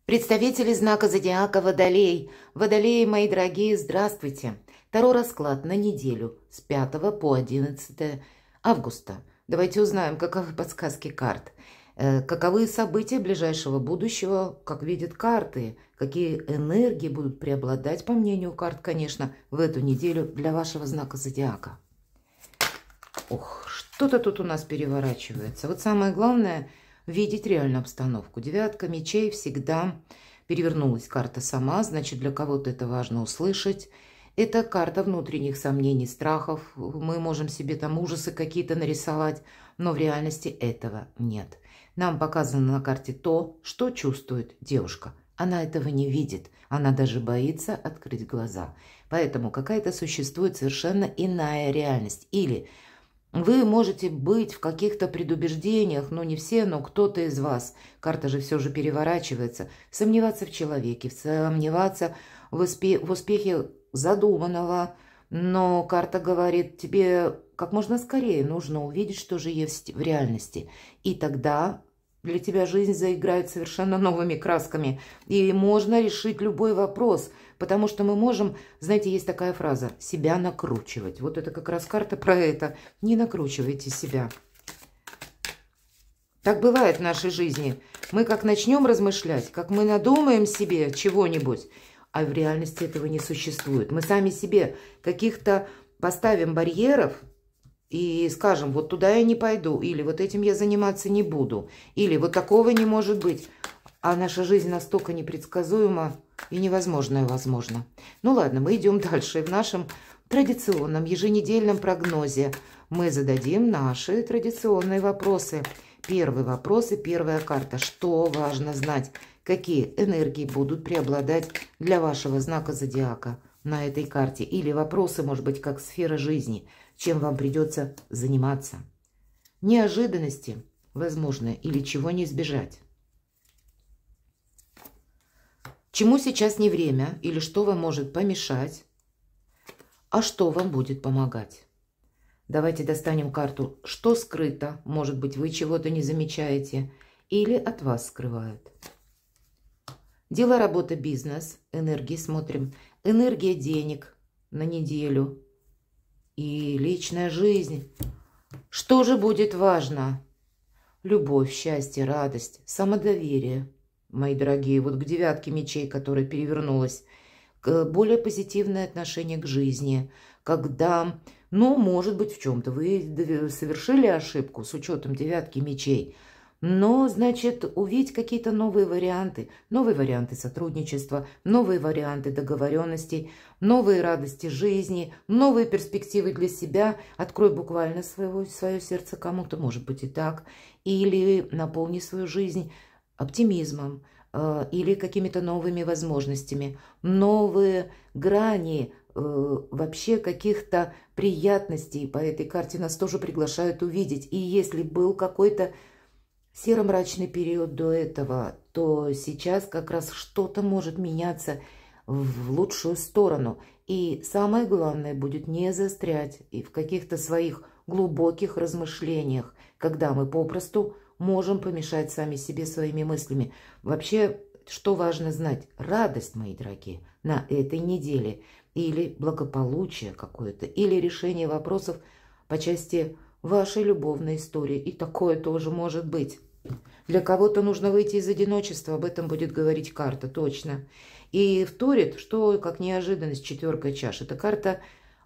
Представители знака зодиака Водолей. Водолеи, мои дорогие, здравствуйте. Таро расклад на неделю с 5 по 11 августа. Давайте узнаем, каковы подсказки карт. Каковы события ближайшего будущего, как видят карты, какие энергии будут преобладать, по мнению карт, конечно, в эту неделю для вашего знака зодиака. Ох, что-то тут у нас переворачивается. Вот самое главное – видеть реальную обстановку. Девятка мечей всегда перевернулась карта сама, значит, для кого-то это важно услышать. Это карта внутренних сомнений, страхов. Мы можем себе там ужасы какие-то нарисовать, но в реальности этого нет. Нам показано на карте то, что чувствует девушка. Она этого не видит, она даже боится открыть глаза. Поэтому какая-то существует совершенно иная реальность. Или вы можете быть в каких-то предубеждениях, но не все, но кто-то из вас, карта же все же переворачивается, сомневаться в человеке, сомневаться в успехе задуманного, но карта говорит, тебе как можно скорее нужно увидеть, что же есть в реальности, и тогда для тебя жизнь заиграет совершенно новыми красками, и можно решить любой вопрос, потому что мы можем, знаете, есть такая фраза, себя накручивать. Вот это как раз карта про это. Не накручивайте себя. Так бывает в нашей жизни. Мы как начнем размышлять, как мы надумаем себе чего-нибудь, а в реальности этого не существует. Мы сами себе каких-то поставим барьеров, и скажем, вот туда я не пойду, или вот этим я заниматься не буду, или вот такого не может быть. А наша жизнь настолько непредсказуема и невозможное возможно. Ну ладно, мы идем дальше. В нашем традиционном еженедельном прогнозе мы зададим наши традиционные вопросы. Первый вопрос и первая карта. Что важно знать? Какие энергии будут преобладать для вашего знака зодиака на этой карте? Или вопросы, может быть, как сфера жизни, чем вам придется заниматься? Неожиданности возможны или чего не избежать? Чему сейчас не время или что вам может помешать, а что вам будет помогать? Давайте достанем карту «Что скрыто?» Может быть, вы чего-то не замечаете или от вас скрывают. Дело, работа, бизнес, энергии смотрим. Энергия денег на неделю и личная жизнь. Что же будет важно? Любовь, счастье, радость, самодоверие. Мои дорогие, вот к девятке мечей, которая перевернулась, более позитивное отношение к жизни, когда, ну, может быть, в чем-то вы совершили ошибку с учетом девятки мечей, но, значит, увидеть какие-то новые варианты сотрудничества, новые варианты договоренностей, новые радости жизни, новые перспективы для себя. Открой буквально свое сердце кому-то, может быть и так, или наполни свою жизнь оптимизмом или какими-то новыми возможностями, новые грани вообще каких-то приятностей по этой карте нас тоже приглашают увидеть. И если был какой-то серо-мрачный период до этого, то сейчас как раз что-то может меняться в лучшую сторону. И самое главное будет не застрять и в каких-то своих глубоких размышлениях, когда мы попросту можем помешать сами себе своими мыслями. Вообще, что важно знать? Радость, мои дорогие, на этой неделе. Или благополучие какое-то, или решение вопросов по части вашей любовной истории. И такое тоже может быть. Для кого-то нужно выйти из одиночества, об этом будет говорить карта, точно. И вторит, что как неожиданность, четверка чаш. Это карта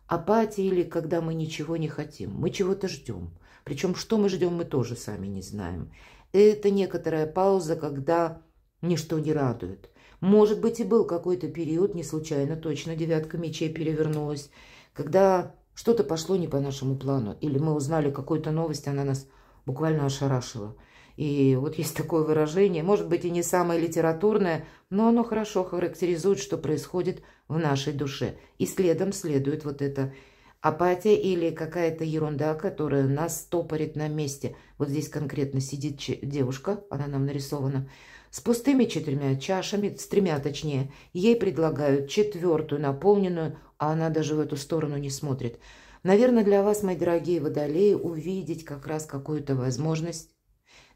апатии или когда мы ничего не хотим. Мы чего-то ждем. Причем, что мы ждем, мы тоже сами не знаем. Это некоторая пауза, когда ничто не радует. Может быть, и был какой-то период, не случайно, точно, девятка мечей перевернулась, когда что-то пошло не по нашему плану, или мы узнали какую-то новость, она нас буквально ошарашила. И вот есть такое выражение, может быть, и не самое литературное, но оно хорошо характеризует, что происходит в нашей душе. И следом следует вот это апатия или какая-то ерунда, которая нас стопорит на месте. Вот здесь конкретно сидит девушка, она нам нарисована, с пустыми 4 чашами, с 3 точнее. Ей предлагают 4-ю наполненную, а она даже в эту сторону не смотрит. Наверное, для вас, мои дорогие водолеи, увидеть как раз какую-то возможность,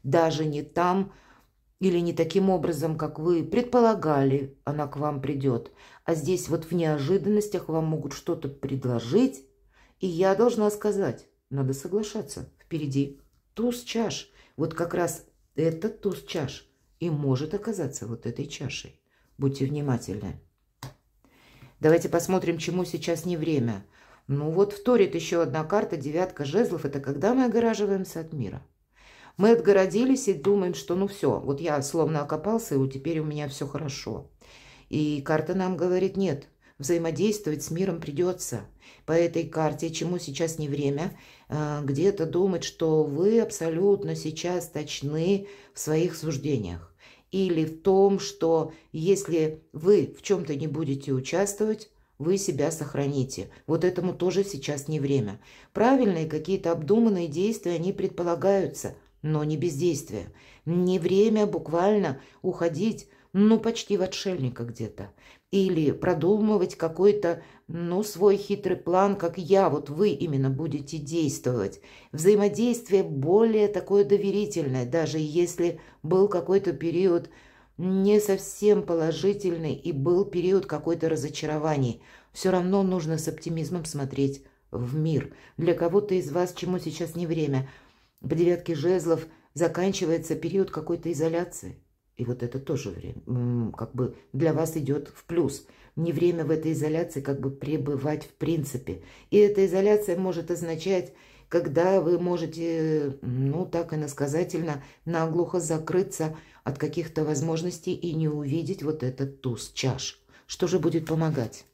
даже не там, или не таким образом, как вы предполагали, она к вам придет. А здесь вот в неожиданностях вам могут что-то предложить, и я должна сказать, надо соглашаться, впереди туз чаш. Вот как раз этот туз чаш и может оказаться вот этой чашей. Будьте внимательны. Давайте посмотрим, чему сейчас не время. Ну вот вторит еще одна карта, девятка жезлов. Это когда мы огораживаемся от мира. Мы отгородились и думаем, что ну все, вот я словно окопался, и теперь у меня все хорошо. И карта нам говорит, нет, взаимодействовать с миром придется. По этой карте, чему сейчас не время, где-то думать, что вы абсолютно сейчас точны в своих суждениях. Или в том, что если вы в чем-то не будете участвовать, вы себя сохраните. Вот этому тоже сейчас не время. Правильные какие-то обдуманные действия, они предполагаются, но не бездействие. Не время буквально уходить, ну, почти в отшельника где-то. Или продумывать какой-то, ну, свой хитрый план, как я, вот вы именно будете действовать. Взаимодействие более такое доверительное, даже если был какой-то период не совсем положительный и был период какой-то разочарований. Все равно нужно с оптимизмом смотреть в мир. Для кого-то из вас, чему сейчас не время, по девятке жезлов заканчивается период какой-то изоляции. И вот это тоже время, как бы для вас идет в плюс. Не время в этой изоляции как бы пребывать в принципе. И эта изоляция может означать, когда вы можете, ну так иносказательно, наглухо закрыться от каких-то возможностей и не увидеть вот этот туз чаш. Что же будет помогать?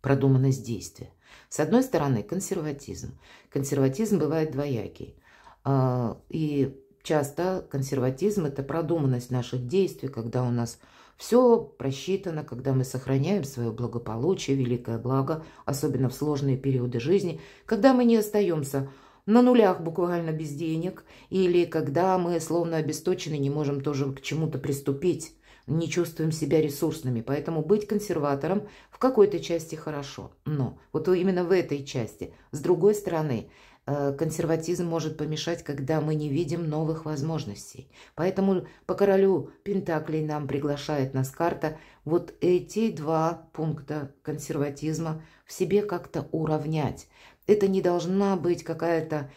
Продуманность действия. С одной стороны, консерватизм. Консерватизм бывает двоякий. И часто консерватизм – это продуманность наших действий, когда у нас все просчитано, когда мы сохраняем свое благополучие, великое благо, особенно в сложные периоды жизни, когда мы не остаемся на нулях буквально без денег, или когда мы словно обесточены, не можем тоже к чему-то приступить, не чувствуем себя ресурсными. Поэтому быть консерватором в какой-то части хорошо. Но вот именно в этой части. С другой стороны, консерватизм может помешать, когда мы не видим новых возможностей. Поэтому по королю Пентаклей нам приглашает нас карта вот эти два пункта консерватизма в себе как-то уравнять. Это не должна быть какая-то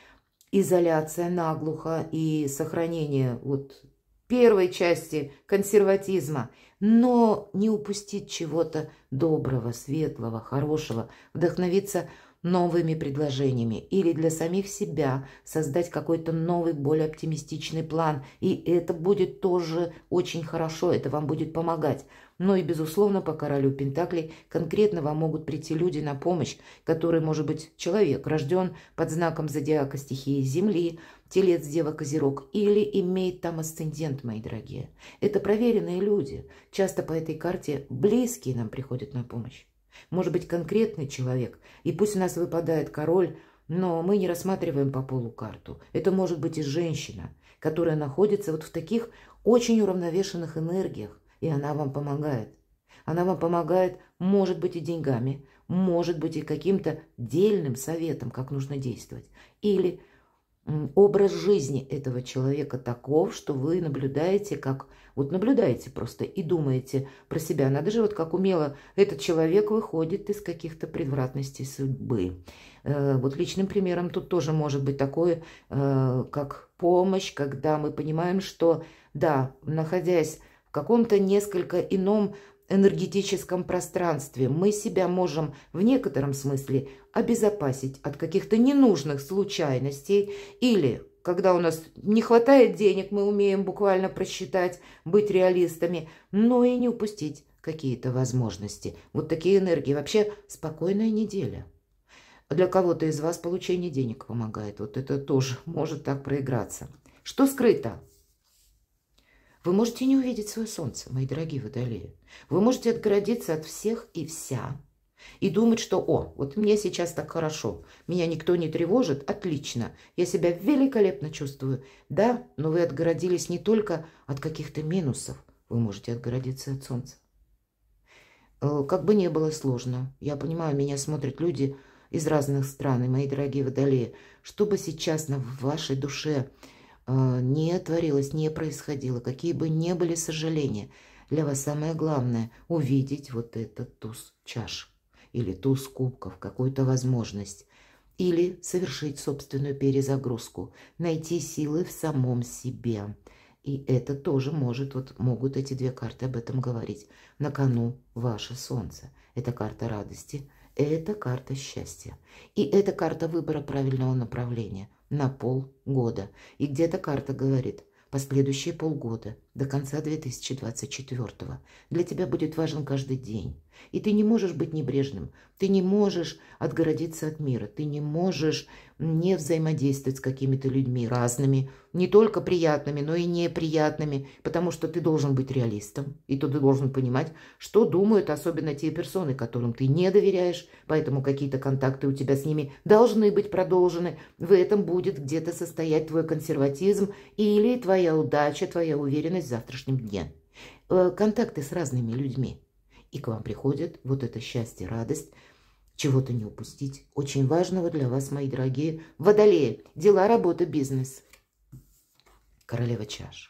изоляция наглухо и сохранение вот первой части консерватизма, но не упустить чего-то доброго, светлого, хорошего, вдохновиться новыми предложениями или для самих себя создать какой-то новый, более оптимистичный план. И это будет тоже очень хорошо, это вам будет помогать. Но и, безусловно, по королю Пентаклей конкретно вам могут прийти люди на помощь, который, может быть, человек, рожден под знаком зодиака стихии Земли, Телец, Дева, Козерог, или имеет там асцендент, мои дорогие. Это проверенные люди. Часто по этой карте близкие нам приходят на помощь. Может быть, конкретный человек, и пусть у нас выпадает король, но мы не рассматриваем по полу карту. Это может быть и женщина, которая находится вот в таких очень уравновешенных энергиях, и она вам помогает. Она вам помогает, может быть, и деньгами, может быть, и каким-то дельным советом, как нужно действовать. Или образ жизни этого человека таков, что вы наблюдаете, как... Вот наблюдаете просто и думаете про себя. Надо же, вот как умело этот человек выходит из каких-то превратностей судьбы. Вот личным примером тут тоже может быть такое, как помощь, когда мы понимаем, что, да, находясь в каком-то несколько ином энергетическом пространстве, мы себя можем в некотором смысле обезопасить от каких-то ненужных случайностей, или когда у нас не хватает денег, мы умеем буквально просчитать, быть реалистами, но и не упустить какие-то возможности. Вот такие энергии. Вообще спокойная неделя. Для кого-то из вас получение денег помогает. Вот это тоже может так проиграться. Что скрыто? Вы можете не увидеть свое солнце, мои дорогие водолеи. Вы можете отгородиться от всех и вся и думать, что, о, вот мне сейчас так хорошо, меня никто не тревожит, отлично, я себя великолепно чувствую. Да, но вы отгородились не только от каких-то минусов, вы можете отгородиться от солнца. Как бы ни было сложно, я понимаю, меня смотрят люди из разных стран, и мои дорогие водолеи, что бы сейчас на вашей душе не творилось, не происходило, какие бы ни были сожаления, для вас самое главное – увидеть вот этот туз чаш или туз кубков, какую-то возможность. Или совершить собственную перезагрузку, найти силы в самом себе. И это тоже могут эти две карты об этом говорить. На кону ваше солнце. Это карта радости, это карта счастья. И это карта выбора правильного направления на полгода. И где-то карта говорит, последующие полгода, до конца 2024, для тебя будет важен каждый день. И ты не можешь быть небрежным, ты не можешь отгородиться от мира, ты не можешь не взаимодействовать с какими-то людьми разными, не только приятными, но и неприятными, потому что ты должен быть реалистом, и ты должен понимать, что думают особенно те персоны, которым ты не доверяешь, поэтому какие-то контакты у тебя с ними должны быть продолжены. В этом будет где-то состоять твой консерватизм или твоя удача, твоя уверенность в завтрашнем дне. Контакты с разными людьми. И к вам приходит вот это счастье, радость, чего-то не упустить. Очень важного для вас, мои дорогие водолеи. Дела, работа, бизнес. Королева чаш.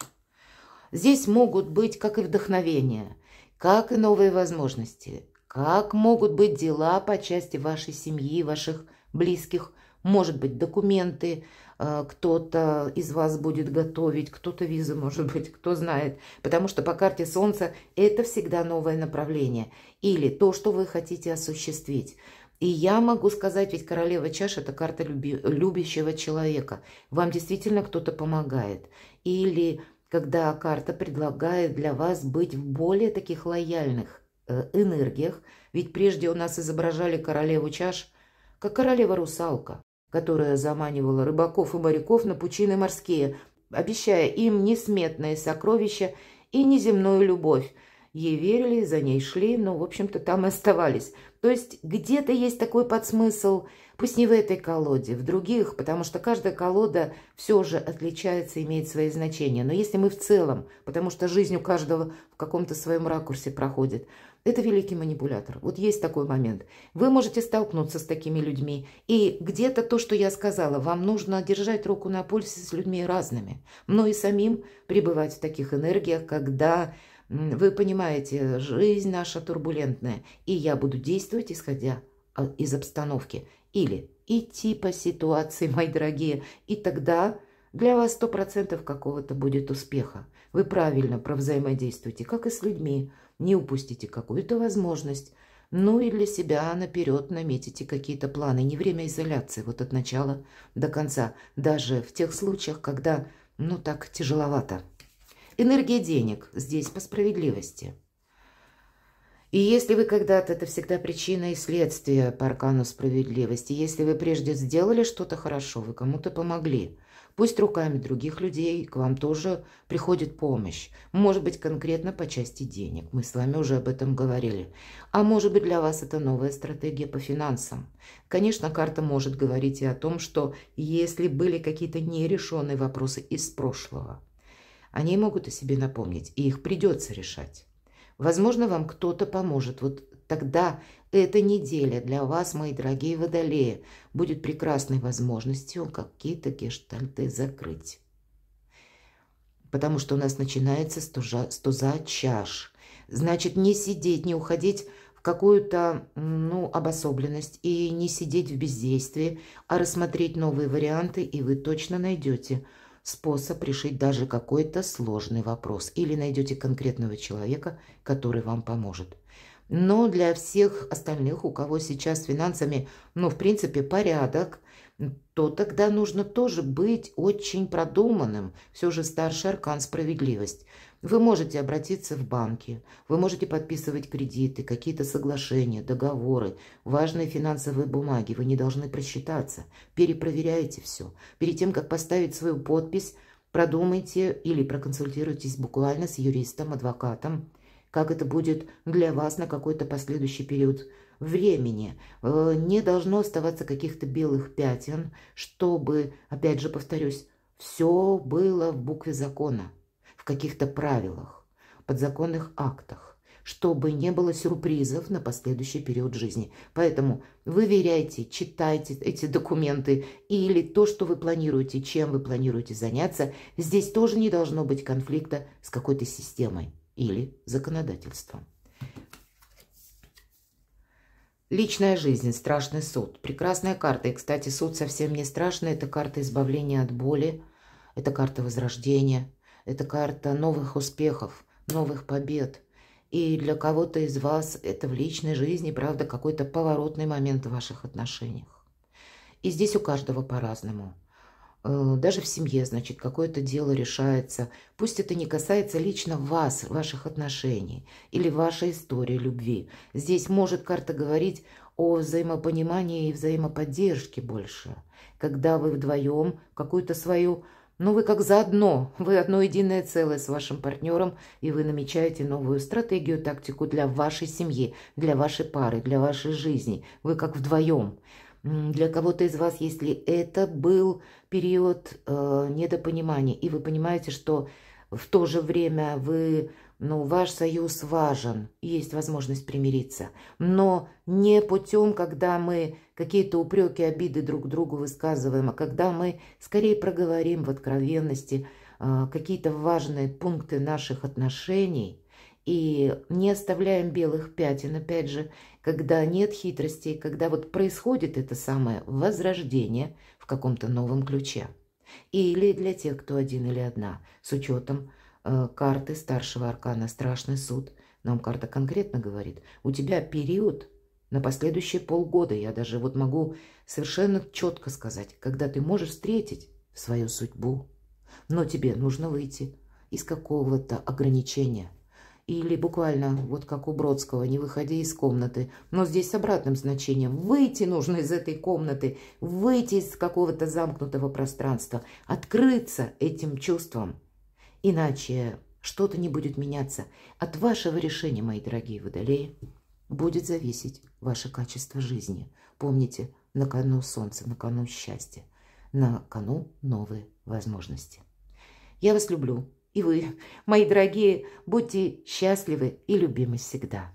Здесь могут быть как и вдохновение, как и новые возможности, как могут быть дела по части вашей семьи, ваших близких, может быть, документы, кто-то из вас будет готовить, кто-то визы, может быть, кто знает. Потому что по карте Солнца это всегда новое направление. Или то, что вы хотите осуществить. И я могу сказать, ведь королева чаш – это карта любящего человека. Вам действительно кто-то помогает. Или когда карта предлагает для вас быть в более таких лояльных энергиях. Ведь прежде у нас изображали королеву чаш как королева-русалка, которая заманивала рыбаков и моряков на пучины морские, обещая им несметные сокровища и неземную любовь. Ей верили, за ней шли, но, в общем-то, там и оставались. То есть где-то есть такой подсмысл, пусть не в этой колоде, в других, потому что каждая колода все же отличается, имеет свои значения. Но если мы в целом, потому что жизнь у каждого в каком-то своем ракурсе проходит, это великий манипулятор. Вот есть такой момент. Вы можете столкнуться с такими людьми. И где-то то, что я сказала, вам нужно держать руку на пульсе с людьми разными. Но и самим пребывать в таких энергиях, когда вы понимаете, жизнь наша турбулентная, и я буду действовать, исходя из обстановки. Или идти по ситуации, мои дорогие, и тогда для вас 100% какого-то будет успеха. Вы правильно провзаимодействуете, как и с людьми. Не упустите какую-то возможность. Ну и для себя наперед наметите какие-то планы. Не время изоляции, вот от начала до конца. Даже в тех случаях, когда, ну так, тяжеловато. Энергия денег здесь по справедливости. И если вы когда-то, это всегда причина и следствие по аркану справедливости. Если вы прежде сделали что-то хорошо, вы кому-то помогли. Пусть руками других людей к вам тоже приходит помощь. Может быть, конкретно по части денег. Мы с вами уже об этом говорили. А может быть, для вас это новая стратегия по финансам. Конечно, карта может говорить и о том, что если были какие-то нерешенные вопросы из прошлого, они могут о себе напомнить, и их придется решать. Возможно, вам кто-то поможет. Вот тогда эта неделя для вас, мои дорогие водолеи, будет прекрасной возможностью какие-то гештальты закрыть. Потому что у нас начинается с туза чаш. Значит, не сидеть, не уходить в какую-то обособленность и не сидеть в бездействии, а рассмотреть новые варианты, и вы точно найдете способ решить даже какой-то сложный вопрос. Или найдете конкретного человека, который вам поможет. Но для всех остальных, у кого сейчас с финансами, в принципе, порядок, то тогда нужно тоже быть очень продуманным. Все же старший аркан — справедливость. Вы можете обратиться в банки, вы можете подписывать кредиты, какие-то соглашения, договоры, важные финансовые бумаги. Вы не должны просчитаться. Перепроверяйте все. Перед тем, как поставить свою подпись, продумайте или проконсультируйтесь буквально с юристом, адвокатом, как это будет для вас на какой-то последующий период времени. Не должно оставаться каких-то белых пятен, чтобы, опять же повторюсь, все было в букве закона, в каких-то правилах, подзаконных актах. чтобы не было сюрпризов на последующий период жизни. Поэтому выверяйте, читайте эти документы или то, что вы планируете, чем вы планируете заняться. Здесь тоже не должно быть конфликта с какой-то системой или законодательством. Личная жизнь, страшный суд. Прекрасная карта. И, кстати, суд совсем не страшный. Это карта избавления от боли. Это карта возрождения. Это карта новых успехов, новых побед. И для кого-то из вас это в личной жизни, правда, какой-то поворотный момент в ваших отношениях. И здесь у каждого по-разному. Даже в семье, значит, какое-то дело решается. Пусть это не касается лично вас, ваших отношений или вашей истории любви. Здесь может карта говорить о взаимопонимании и взаимоподдержке больше. Когда вы вдвоем какую-то свою... Ну, вы как заодно, вы одно единое целое с вашим партнером, и вы намечаете новую стратегию, тактику для вашей семьи, для вашей пары, для вашей жизни. Вы как вдвоем. Для кого-то из вас, если это был период недопонимания, и вы понимаете, что в то же время ваш союз важен, есть возможность примириться, но не путем, когда мы какие-то упреки, обиды друг другу высказываем, а когда мы скорее проговорим в откровенности какие-то важные пункты наших отношений и не оставляем белых пятен, опять же, когда нет хитростей, когда вот происходит это самое возрождение в каком-то новом ключе. Или для тех, кто один или одна, с учетом карты старшего аркана «Страшный суд». Нам карта конкретно говорит, у тебя период на последующие полгода, я даже вот могу совершенно четко сказать, когда ты можешь встретить свою судьбу, но тебе нужно выйти из какого-то ограничения. Или буквально, вот как у Бродского, не выходи из комнаты. Но здесь с обратным значением. Выйти нужно из этой комнаты, выйти из какого-то замкнутого пространства, открыться этим чувствам. Иначе что-то не будет меняться. От вашего решения, мои дорогие водолеи, будет зависеть ваше качество жизни. Помните, на кону солнце, на кону счастье, на кону новые возможности. Я вас люблю. И вы, мои дорогие, будьте счастливы и любимы всегда.